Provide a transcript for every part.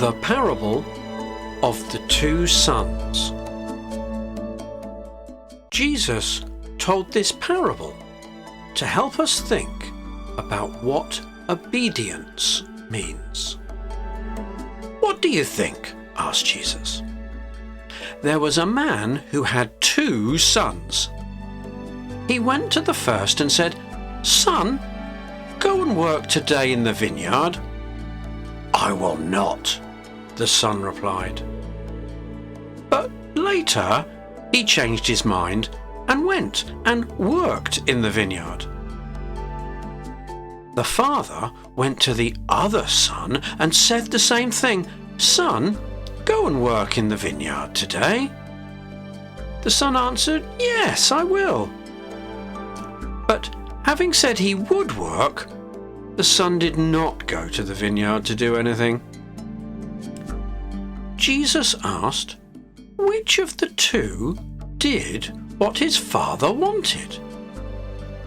The parable of the two sons. Jesus told this parable to help us think about what obedience means. "What do you think?" asked Jesus. "There was a man who had two sons. He went to the first and said, 'Son, go and work today in the vineyard.' 'I will not,' the son replied. But later he changed his mind and went and worked in the vineyard. The father went to the other son and said the same thing, 'Son, go and work in the vineyard today.' The son answered, 'Yes, I will.' But having said he would work, the son did not go to the vineyard to do anything. Jesus asked, which of the two did what his father wanted?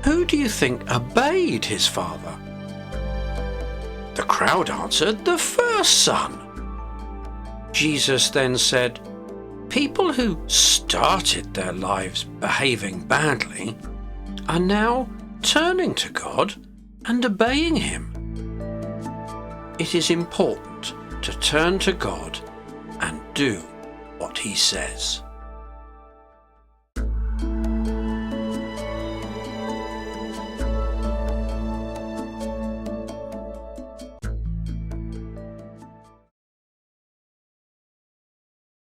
Who do you think obeyed his father? The crowd answered, 'The first son.' Jesus then said, 'People who started their lives behaving badly are now turning to God and obeying him.' It is important to turn to God and do what he says.